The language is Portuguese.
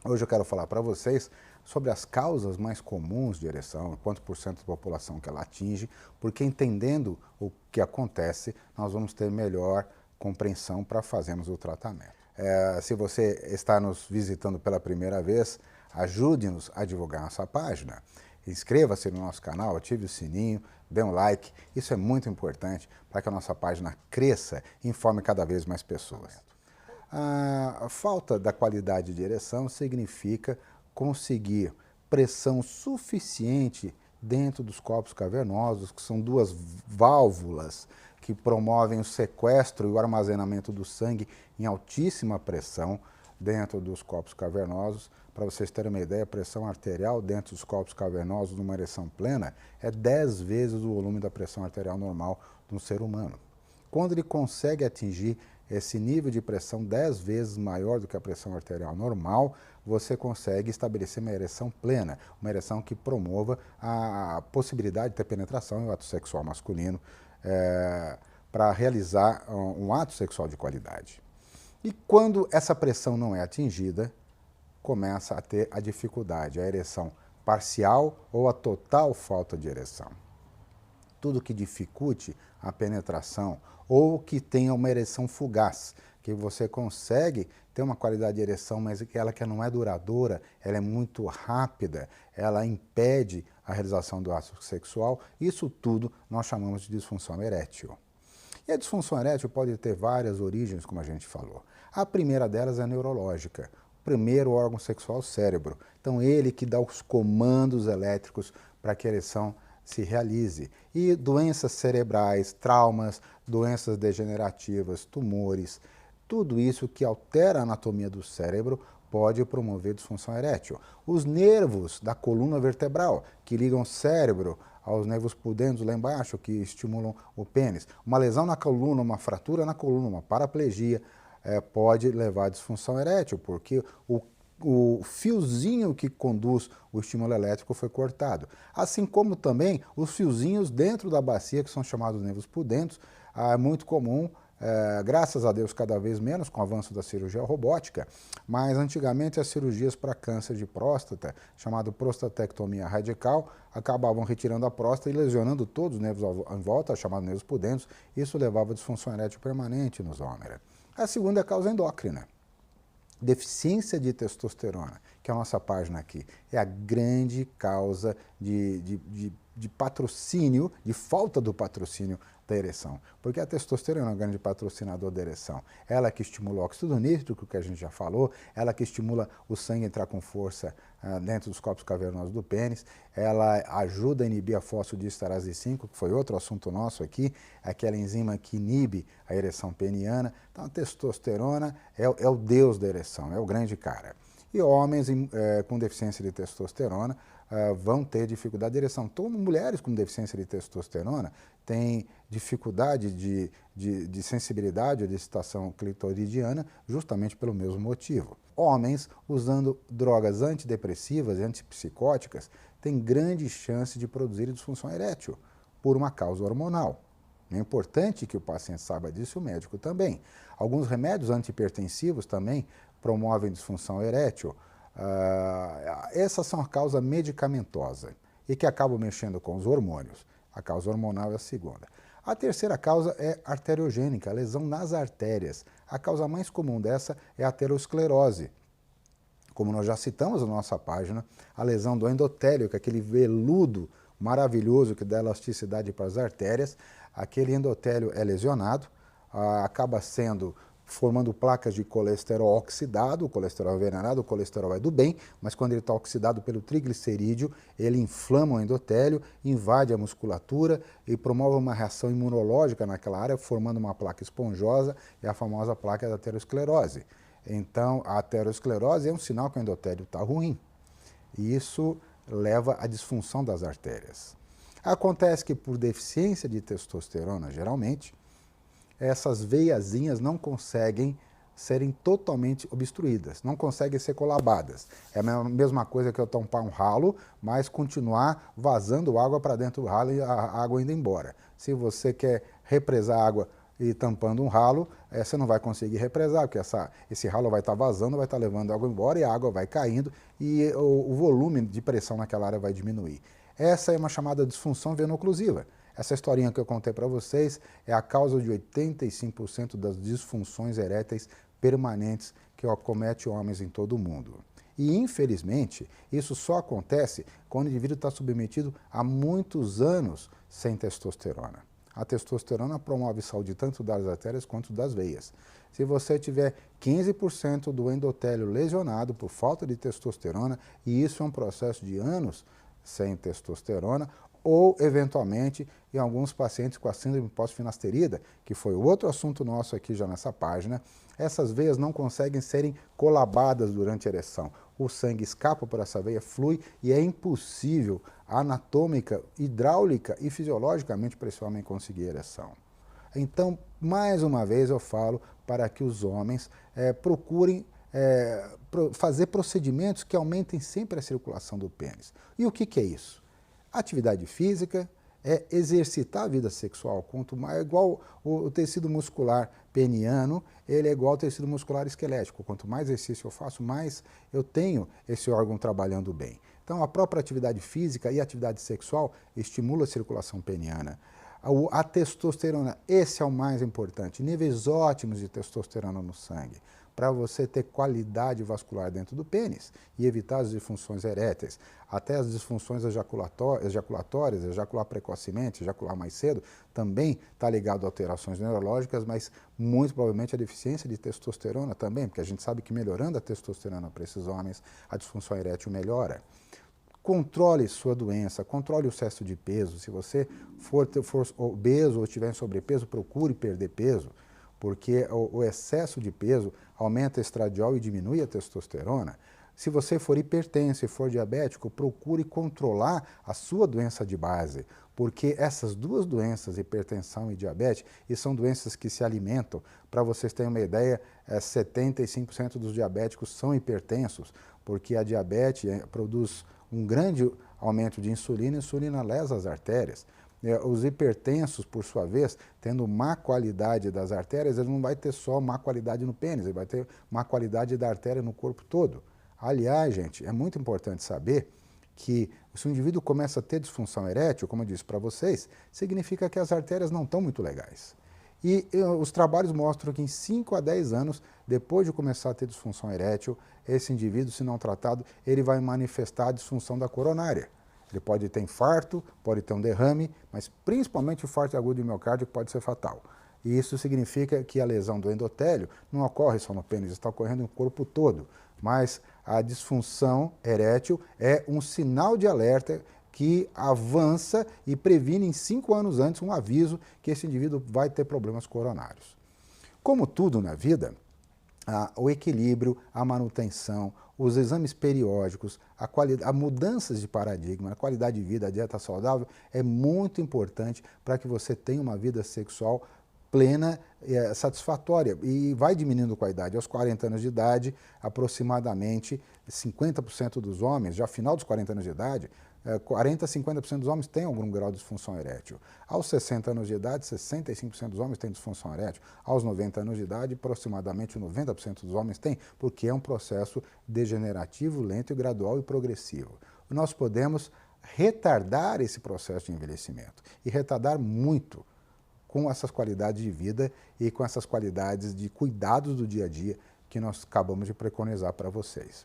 Hoje eu quero falar para vocês sobre as causas mais comuns de ereção, quanto por cento da população que ela atinge, porque entendendo o que acontece, nós vamos ter melhor compreensão para fazermos o tratamento. Se você está nos visitando pela primeira vez, ajude-nos a divulgar nossa página. Inscreva-se no nosso canal, ative o sininho, dê um like, isso é muito importante para que a nossa página cresça e informe cada vez mais pessoas. A falta da qualidade de ereção significa conseguir pressão suficiente dentro dos corpos cavernosos, que são duas válvulas que promovem o sequestro e o armazenamento do sangue em altíssima pressão dentro dos corpos cavernosos. Para vocês terem uma ideia, a pressão arterial dentro dos corpos cavernosos numa ereção plena é 10 vezes o volume da pressão arterial normal de um ser humano. Quando ele consegue atingir esse nível de pressão 10 vezes maior do que a pressão arterial normal, você consegue estabelecer uma ereção plena, uma ereção que promova a possibilidade de ter penetração em um ato sexual masculino para realizar um ato sexual de qualidade. E quando essa pressão não é atingida, começa a ter a dificuldade, a ereção parcial ou a total falta de ereção. Tudo que dificulte a penetração ou que tenha uma ereção fugaz, que você consegue ter uma qualidade de ereção, mas ela que não é duradoura, ela é muito rápida, ela impede a realização do ato sexual, isso tudo nós chamamos de disfunção erétil. E a disfunção erétil pode ter várias origens, como a gente falou. A primeira delas é neurológica. O primeiro órgão sexual é o cérebro. Então, ele que dá os comandos elétricos para que a ereção se realize. E doenças cerebrais, traumas, doenças degenerativas, tumores, tudo isso que altera a anatomia do cérebro pode promover disfunção erétil. Os nervos da coluna vertebral, que ligam o cérebro aos nervos pudentes lá embaixo, que estimulam o pênis. Uma lesão na coluna, uma fratura na coluna, uma paraplegia, pode levar à disfunção erétil, porque o fiozinho que conduz o estímulo elétrico foi cortado. Assim como também os fiozinhos dentro da bacia, que são chamados nervos pudentes, é muito comum, graças a Deus cada vez menos com o avanço da cirurgia robótica, mas antigamente as cirurgias para câncer de próstata, chamado prostatectomia radical, acabavam retirando a próstata e lesionando todos os nervos em volta, chamados nervos pudentes, isso levava a disfunção erétil permanente nos homens. A segunda é a causa endócrina. Deficiência de testosterona, que é a nossa página aqui, é a grande causa de patrocínio, de falta do patrocínio da ereção. Porque a testosterona é o grande patrocinador da ereção. Ela que estimula o óxido nítrico, que a gente já falou, ela que estimula o sangue a entrar com força dentro dos corpos cavernosos do pênis, ela ajuda a inibir a fosfodiesterase 5, que foi outro assunto nosso aqui, aquela enzima que inibe a ereção peniana. Então a testosterona é o deus da ereção, é o grande cara. E homens com deficiência de testosterona vão ter dificuldade de ereção. Então, mulheres com deficiência de testosterona têm dificuldade de sensibilidade ou de excitação clitoridiana justamente pelo mesmo motivo. Homens usando drogas antidepressivas e antipsicóticas têm grande chance de produzir disfunção erétil por uma causa hormonal. É importante que o paciente saiba disso e o médico também. Alguns remédios antihipertensivos também promovem disfunção erétil. Essas são a causa medicamentosa e que acabam mexendo com os hormônios. A causa hormonal é a segunda. A terceira causa é arteriogênica, a lesão nas artérias. A causa mais comum dessa é a aterosclerose. Como nós já citamos na nossa página, a lesão do endotélio, que é aquele veludo maravilhoso que dá elasticidade para as artérias, aquele endotélio é lesionado, acaba formando placas de colesterol oxidado, o colesterol envenenado, o colesterol é do bem, mas quando ele está oxidado pelo triglicerídeo, ele inflama o endotélio, invade a musculatura e promove uma reação imunológica naquela área, formando uma placa esponjosa, e a famosa placa da aterosclerose. Então, a aterosclerose é um sinal que o endotélio está ruim, e isso leva à disfunção das artérias. Acontece que por deficiência de testosterona, geralmente, essas veiazinhas não conseguem serem totalmente obstruídas, não conseguem ser colabadas. É a mesma coisa que eu tampar um ralo, mas continuar vazando água para dentro do ralo e a água indo embora. Se você quer represar água e tampando um ralo, você não vai conseguir represar, porque esse ralo vai estar vazando, vai estar levando água embora e a água vai caindo e o volume de pressão naquela área vai diminuir. Essa é uma chamada disfunção veno-oclusiva. Essa historinha que eu contei para vocês é a causa de 85% das disfunções eréteis permanentes que acomete homens em todo o mundo. E, infelizmente, isso só acontece quando o indivíduo está submetido a muitos anos sem testosterona. A testosterona promove saúde tanto das artérias quanto das veias. Se você tiver 15% do endotélio lesionado por falta de testosterona, e isso é um processo de anos sem testosterona, ou, eventualmente, em alguns pacientes com a síndrome pós-finasterida, que foi outro assunto nosso aqui já nessa página, essas veias não conseguem serem colabadas durante a ereção. O sangue escapa por essa veia, flui e é impossível anatômica, hidráulica e fisiologicamente para esse homem conseguir ereção. Então, mais uma vez eu falo para que os homens procurem fazer procedimentos que aumentem sempre a circulação do pênis. E o que é isso? Atividade física é exercitar a vida sexual, quanto mais, igual o tecido muscular peniano, ele é igual ao tecido muscular esquelético. Quanto mais exercício eu faço, mais eu tenho esse órgão trabalhando bem. Então, a própria atividade física e a atividade sexual estimula a circulação peniana. A testosterona, esse é o mais importante, níveis ótimos de testosterona no sangue, para você ter qualidade vascular dentro do pênis e evitar as disfunções eréteis. Até as disfunções ejaculatórias, ejacular precocemente, ejacular mais cedo, também está ligado a alterações neurológicas, mas muito provavelmente a deficiência de testosterona também, porque a gente sabe que melhorando a testosterona para esses homens, a disfunção erétil melhora. Controle sua doença, controle o excesso de peso. Se você for obeso ou estiver em sobrepeso, procure perder peso, porque o excesso de peso aumenta a estradiol e diminui a testosterona. Se você for hipertenso e for diabético, procure controlar a sua doença de base, porque essas duas doenças, hipertensão e diabetes, e são doenças que se alimentam. Para vocês terem uma ideia, 75% dos diabéticos são hipertensos, porque a diabetes produz um grande aumento de insulina, e a insulina lesa as artérias. Os hipertensos, por sua vez, tendo má qualidade das artérias, ele não vai ter só má qualidade no pênis, ele vai ter má qualidade da artéria no corpo todo. Aliás, gente, é muito importante saber que se o indivíduo começa a ter disfunção erétil, como eu disse para vocês, significa que as artérias não estão muito legais. E os trabalhos mostram que em 5 a 10 anos, depois de começar a ter disfunção erétil, esse indivíduo, se não tratado, ele vai manifestar a disfunção da coronária. Ele pode ter infarto, pode ter um derrame, mas principalmente o infarto agudo de miocárdio que pode ser fatal. E isso significa que a lesão do endotélio não ocorre só no pênis, está ocorrendo no corpo todo. Mas a disfunção erétil é um sinal de alerta que avança e previne em 5 anos antes um aviso que esse indivíduo vai ter problemas coronários. Como tudo na vida, o equilíbrio, a manutenção, os exames periódicos, a mudanças de paradigma, a qualidade de vida, a dieta saudável é muito importante para que você tenha uma vida sexual plena, satisfatória, e vai diminuindo com a idade. Aos 40 anos de idade, aproximadamente 50% dos homens, já final dos 40 anos de idade, 40 a 50% dos homens têm algum grau de disfunção erétil. Aos 60 anos de idade, 65% dos homens têm disfunção erétil. Aos 90 anos de idade, aproximadamente 90% dos homens têm, porque é um processo degenerativo, lento e gradual e progressivo. Nós podemos retardar esse processo de envelhecimento, e retardar muito com essas qualidades de vida e com essas qualidades de cuidados do dia a dia que nós acabamos de preconizar para vocês.